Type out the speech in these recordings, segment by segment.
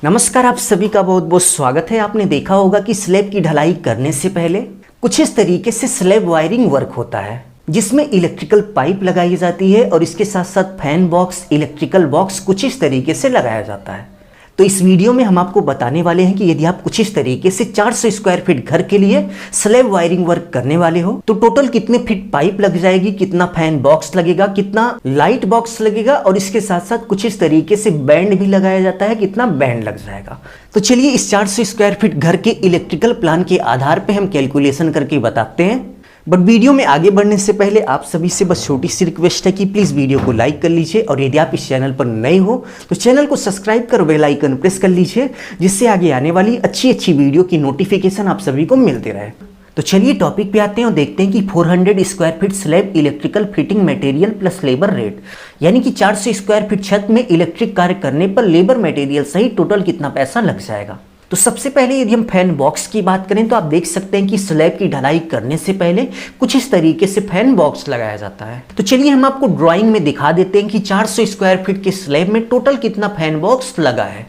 नमस्कार, आप सभी का बहुत बहुत स्वागत है। आपने देखा होगा कि स्लैब की ढलाई करने से पहले कुछ इस तरीके से स्लैब वायरिंग वर्क होता है, जिसमें इलेक्ट्रिकल पाइप लगाई जाती है और इसके साथ साथ फैन बॉक्स, इलेक्ट्रिकल बॉक्स कुछ इस तरीके से लगाया जाता है। तो इस वीडियो में हम आपको बताने वाले हैं कि यदि आप कुछ इस तरीके से 400 स्क्वायर फीट घर के लिए स्लैब वायरिंग वर्क करने वाले हो तो टोटल कितने फीट पाइप लग जाएगी, कितना फैन बॉक्स लगेगा, कितना लाइट बॉक्स लगेगा और इसके साथ साथ कुछ इस तरीके से बैंड भी लगाया जाता है, कितना बैंड लग जाएगा। तो चलिए इस 400 स्क्वायर फीट घर के इलेक्ट्रिकल प्लान के आधार पर हम कैलकुलेशन करके बताते हैं। बट वीडियो में आगे बढ़ने से पहले आप सभी से बस छोटी सी रिक्वेस्ट है कि प्लीज़ वीडियो को लाइक कर लीजिए और यदि आप इस चैनल पर नए हो तो चैनल को सब्सक्राइब कर बेल आइकन प्रेस कर लीजिए, जिससे आगे आने वाली अच्छी वीडियो की नोटिफिकेशन आप सभी को मिलते रहे। तो चलिए टॉपिक पे आते हैं और देखते हैं कि 400 square feet slab electrical fitting material plus labour rate, यानी कि 400 स्क्वायर फीट छत में इलेक्ट्रिक कार्य करने पर लेबर मटेरियल सहित टोटल कितना पैसा लग जाएगा। तो सबसे पहले यदि हम फैन बॉक्स की बात करें तो आप देख सकते हैं कि स्लैब की ढलाई करने से पहले कुछ इस तरीके से फैन बॉक्स लगाया जाता है। तो चलिए हम आपको ड्राइंग में दिखा देते हैं कि 400 स्क्वायर फीट के स्लैब में टोटल कितना फैन बॉक्स लगा है।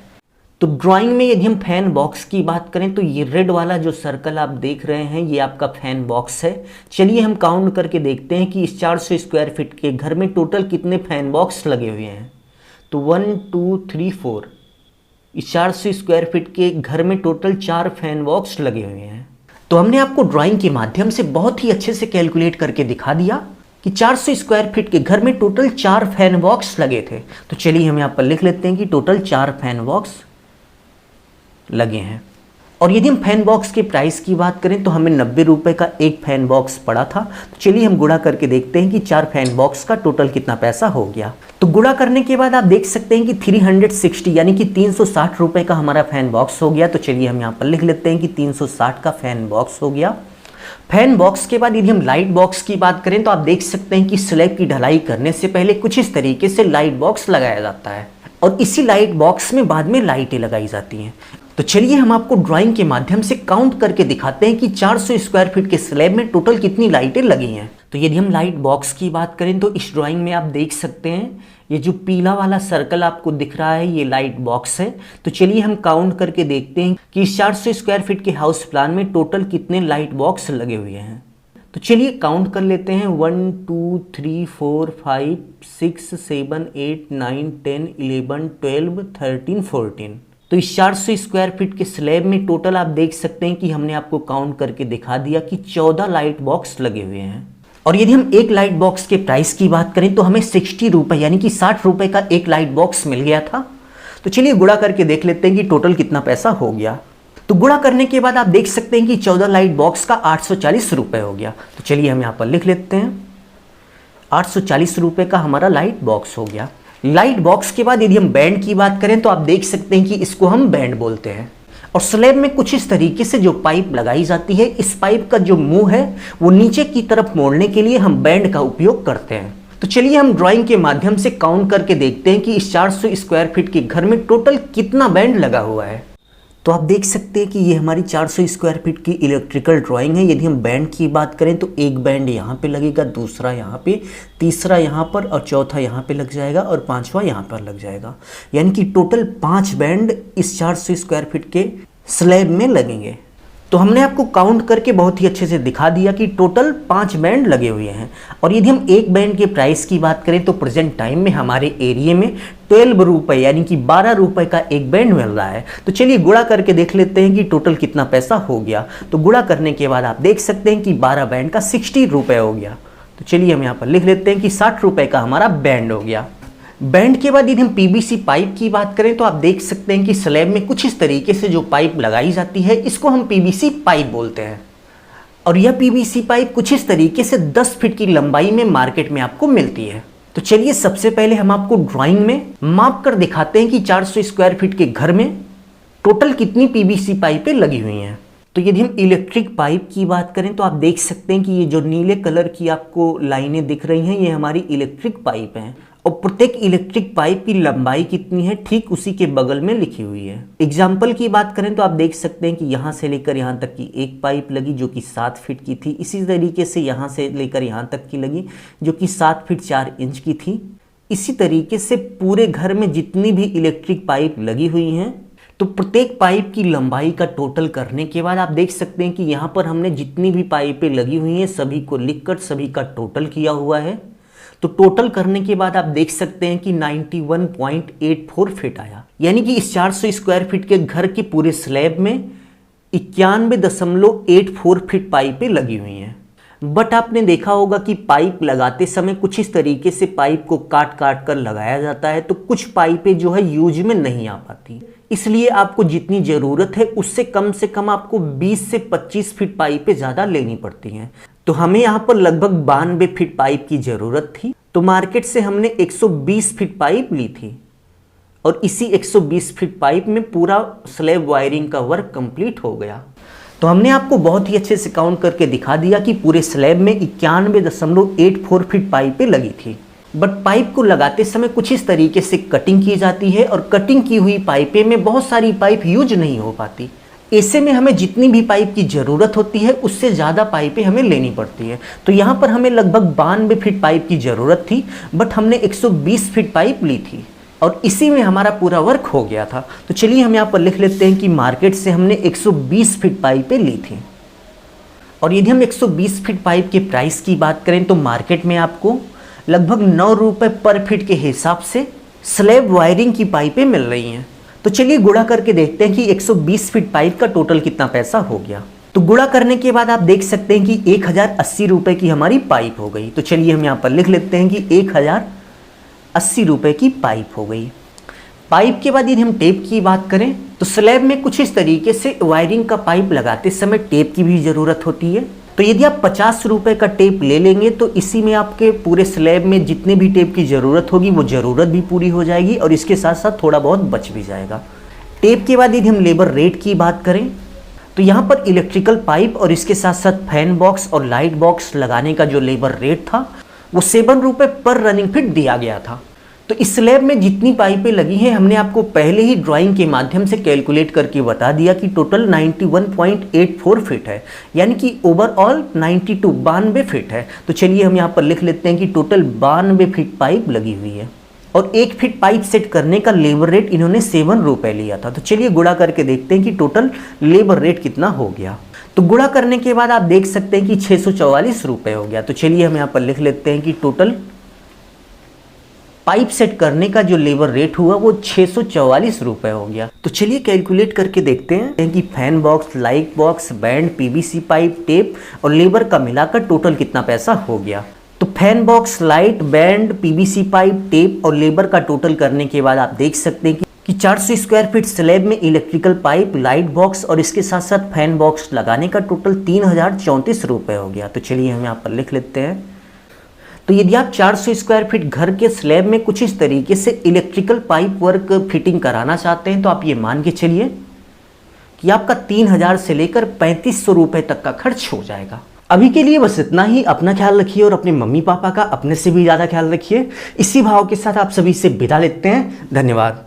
तो ड्राइंग में यदि हम फैन बॉक्स की बात करें तो ये रेड वाला जो सर्कल आप देख रहे हैं ये आपका फैन बॉक्स है। चलिए हम काउंट करके देखते हैं कि इस 400 स्क्वायर फीट के घर में टोटल कितने फैन बॉक्स लगे हुए हैं। तो 1 2 3 4, इस 400 स्क्वायर फीट के घर में टोटल 4 फैन बॉक्स लगे हुए हैं। तो हमने आपको ड्राइंग के माध्यम से बहुत ही अच्छे से कैलकुलेट करके दिखा दिया कि 400 स्क्वायर फीट के घर में टोटल 4 फैन बॉक्स लगे थे। तो चलिए हम यहाँ पर लिख लेते हैं कि टोटल 4 फैन बॉक्स लगे हैं। और यदि हम फैन बॉक्स के प्राइस की बात करें तो हमें 90 रुपये का एक फैन बॉक्स पड़ा था। तो चलिए हम गुणा करके देखते हैं कि 4 फैन बॉक्स का टोटल कितना पैसा हो गया। तो गुणा करने के बाद आप देख सकते हैं कि 360 यानी कि 360 रुपये का हमारा फैन बॉक्स हो गया। तो चलिए हम यहाँ पर लिख लेते हैं कि 360 का फैन बॉक्स हो गया। फैन बॉक्स के बाद यदि हम लाइट बॉक्स की बात करें तो आप देख सकते हैं कि स्लैब की ढलाई करने से पहले कुछ इस तरीके से लाइट बॉक्स लगाया जाता है और इसी लाइट बॉक्स में बाद में लाइटें लगाई जाती हैं। तो चलिए हम आपको ड्राइंग के माध्यम से काउंट करके दिखाते हैं कि 400 स्क्वायर फीट के स्लैब में टोटल कितनी लाइटें लगी हैं। तो यदि हम लाइट बॉक्स की बात करें तो इस ड्राइंग में आप देख सकते हैं ये जो पीला वाला सर्कल आपको दिख रहा है ये लाइट बॉक्स है। तो चलिए हम काउंट करके देखते हैं कि इस 400 स्क्वायर फीट के हाउस प्लान में टोटल कितने लाइट बॉक्स लगे हुए हैं। तो चलिए काउंट कर लेते हैं 1 2 3 4 5 6 7 8 9 10 11 12 13 14। तो इस 400 स्क्वायर फीट के स्लैब में टोटल आप देख सकते हैं कि हमने आपको काउंट करके दिखा दिया कि 14 लाइट बॉक्स लगे हुए हैं। और यदि हम एक लाइट बॉक्स के प्राइस की बात करें तो हमें 60 रुपये यानी कि 60 रुपये का एक लाइट बॉक्स मिल गया था। तो चलिए गुणा करके देख लेते हैं कि टोटल कितना पैसा हो गया। तो गुणा करने के बाद आप देख सकते हैं कि 14 लाइट बॉक्स का 840 रुपये हो गया। तो चलिए हम यहाँ पर लिख लेते हैं 840 रुपये का हमारा लाइट बॉक्स हो गया। लाइट बॉक्स के बाद यदि हम बैंड की बात करें तो आप देख सकते हैं कि इसको हम बैंड बोलते हैं। और स्लैब में कुछ इस तरीके से जो पाइप लगाई जाती है, इस पाइप का जो मुंह है वो नीचे की तरफ मोड़ने के लिए हम बैंड का उपयोग करते हैं। तो चलिए हम ड्राइंग के माध्यम से काउंट करके देखते हैं कि इस 400 स्क्वायर फीट के घर में टोटल कितना बैंड लगा हुआ है। तो आप देख सकते हैं कि ये हमारी 400 स्क्वायर फीट की इलेक्ट्रिकल ड्राइंग है। यदि हम बैंड की बात करें तो एक बैंड यहाँ पे लगेगा, दूसरा यहाँ पे, तीसरा यहाँ पर और चौथा यहाँ पे लग जाएगा और पांचवा यहाँ पर लग जाएगा। यानी कि टोटल 5 बैंड इस 400 स्क्वायर फीट के स्लैब में लगेंगे। तो हमने आपको काउंट करके बहुत ही अच्छे से दिखा दिया कि टोटल 5 बैंड लगे हुए हैं। और यदि हम एक बैंड के प्राइस की बात करें तो प्रेजेंट टाइम में हमारे एरिया में 12 रुपये यानी कि 12 रुपये का एक बैंड मिल रहा है। तो चलिए गुणा करके देख लेते हैं कि टोटल कितना पैसा हो गया। तो गुणा करने के बाद आप देख सकते हैं कि 12 बैंड का 60 रुपये हो गया। तो चलिए हम यहाँ पर लिख लेते हैं कि 60 रुपये का हमारा बैंड हो गया। बैंड के बाद यदि हम पीवीसी पाइप की बात करें तो आप देख सकते हैं कि स्लैब में कुछ इस तरीके से जो पाइप लगाई जाती है इसको हम पीवीसी पाइप बोलते हैं। और यह पीवीसी पाइप कुछ इस तरीके से 10 फीट की लंबाई में मार्केट में आपको मिलती है। तो चलिए सबसे पहले हम आपको ड्राइंग में माप कर दिखाते हैं कि 400 स्क्वायर फीट के घर में टोटल कितनी पीवीसी पाइपें लगी हुई हैं। तो यदि हम इलेक्ट्रिक पाइप की बात करें तो आप देख सकते हैं कि ये जो नीले कलर की आपको लाइनें दिख रही हैं ये हमारी इलेक्ट्रिक पाइप हैं। और प्रत्येक इलेक्ट्रिक पाइप की लंबाई कितनी है ठीक उसी के बगल में लिखी हुई है। एग्जाम्पल की बात करें तो आप देख सकते हैं कि यहाँ से लेकर यहाँ तक की एक पाइप लगी जो कि 7 फीट की थी। इसी तरीके से यहाँ से लेकर यहाँ तक की लगी जो कि 7 फीट 4 इंच की थी। इसी तरीके से पूरे घर में जितनी भी इलेक्ट्रिक पाइप लगी हुई हैं तो प्रत्येक पाइप की लंबाई का टोटल करने के बाद आप देख सकते हैं कि यहाँ पर हमने जितनी भी पाइपें लगी हुई हैं सभी को लिखकर सभी का टोटल किया हुआ है। तो टोटल करने के बाद आप देख सकते हैं कि 91.84 फीट आया, यानी कि इस 400 स्क्वायर फीट के घर के पूरे स्लैब में 91.84 फीट पाइपें लगी हुई हैं। बट आपने देखा होगा कि पाइप लगाते समय कुछ इस तरीके से पाइप को काट काट कर लगाया जाता है, तो कुछ पाइपें जो है यूज में नहीं आ पाती। इसलिए आपको जितनी ज़रूरत है उससे कम आपको 20 से 25 फीट पाइपें ज़्यादा लेनी पड़ती हैं। तो हमें यहाँ पर लगभग 92 फीट पाइप की ज़रूरत थी, तो मार्केट से हमने 120 फीट पाइप ली थी और इसी 120 फीट पाइप में पूरा स्लैब वायरिंग का वर्क कंप्लीट हो गया। तो हमने आपको बहुत ही अच्छे से काउंट करके दिखा दिया कि पूरे स्लैब में 91.84 फीट पाइपें लगी थी। बट पाइप को लगाते समय कुछ इस तरीके से कटिंग की जाती है और कटिंग की हुई पाइपें में बहुत सारी पाइप यूज नहीं हो पाती। ऐसे में हमें जितनी भी पाइप की ज़रूरत होती है उससे ज़्यादा पाइपें हमें लेनी पड़ती है। तो यहाँ पर हमें लगभग 92 फीट पाइप की ज़रूरत थी, बट हमने 120 फीट पाइप ली थी और इसी में हमारा पूरा वर्क हो गया था। तो चलिए हम यहाँ पर लिख लेते हैं कि मार्केट से हमने 120 फीट पाइपें ली थी। और यदि हम 120 फीट पाइप के प्राइस की बात करें तो मार्केट में आपको लगभग 9 रुपये पर फीट के हिसाब से स्लैब वायरिंग की पाइपें मिल रही हैं। तो चलिए गुणा करके देखते हैं कि 120 फीट पाइप का टोटल कितना पैसा हो गया। तो गुणा करने के बाद आप देख सकते हैं कि 1080 रुपये की हमारी पाइप हो गई। तो चलिए हम यहाँ पर लिख लेते हैं कि 1080 रुपये की पाइप हो गई। पाइप के बाद यदि हम टेप की बात करें तो स्लैब में कुछ इस तरीके से वायरिंग का पाइप लगाते समय टेप की भी ज़रूरत होती है। तो यदि आप 50 रुपये का टेप ले लेंगे तो इसी में आपके पूरे स्लैब में जितने भी टेप की ज़रूरत होगी वो ज़रूरत भी पूरी हो जाएगी और इसके साथ साथ थोड़ा बहुत बच भी जाएगा। टेप के बाद यदि हम लेबर रेट की बात करें तो यहाँ पर इलेक्ट्रिकल पाइप और इसके साथ साथ फैन बॉक्स और लाइट बॉक्स लगाने का जो लेबर रेट था वो 7 रुपये पर रनिंग फीट दिया गया था। तो इस स्लैब में जितनी पाइपें लगी हैं हमने आपको पहले ही ड्राइंग के माध्यम से कैलकुलेट करके बता दिया कि टोटल 91.84 फीट है, यानी कि ओवरऑल 92 फीट है। तो चलिए हम यहाँ पर लिख लेते हैं कि टोटल 92 फीट पाइप लगी हुई है और 1 फीट पाइप सेट करने का लेबर रेट इन्होंने 7 रुपये लिया था। तो चलिए गुणा करके देखते हैं कि टोटल लेबर रेट कितना हो गया। तो गुणा करने के बाद आप देख सकते हैं कि 644 रुपये हो गया। तो चलिए हम यहाँ पर लिख लेते हैं कि टोटल पाइप सेट करने का जो लेबर रेट हुआ वो 644 रुपये हो गया। तो चलिए कैलकुलेट करके देखते हैं कि fan box, light box, band, PVC pipe, tape और लेबर का मिलाकर टोटल कितना पैसा हो गया। तो fan box, light, band, PVC pipe, tape और लेबर का टोटल करने के बाद आप देख सकते हैं कि 400 स्क्वायर फीट स्लैब में इलेक्ट्रिकल पाइप, लाइट बॉक्स और इसके साथ साथ फैन बॉक्स लगाने का टोटल 3034 रुपये हो गया। तो चलिए हम यहाँ पर लिख लेते हैं। तो यदि आप 400 स्क्वायर फीट घर के स्लैब में कुछ इस तरीके से इलेक्ट्रिकल पाइप वर्क फिटिंग कराना चाहते हैं तो आप ये मान के चलिए कि आपका 3000 से लेकर 3500 रुपये तक का खर्च हो जाएगा। अभी के लिए बस इतना ही। अपना ख्याल रखिए और अपने मम्मी पापा का अपने से भी ज़्यादा ख्याल रखिए। इसी भाव के साथ आप सभी से विदा लेते हैं। धन्यवाद।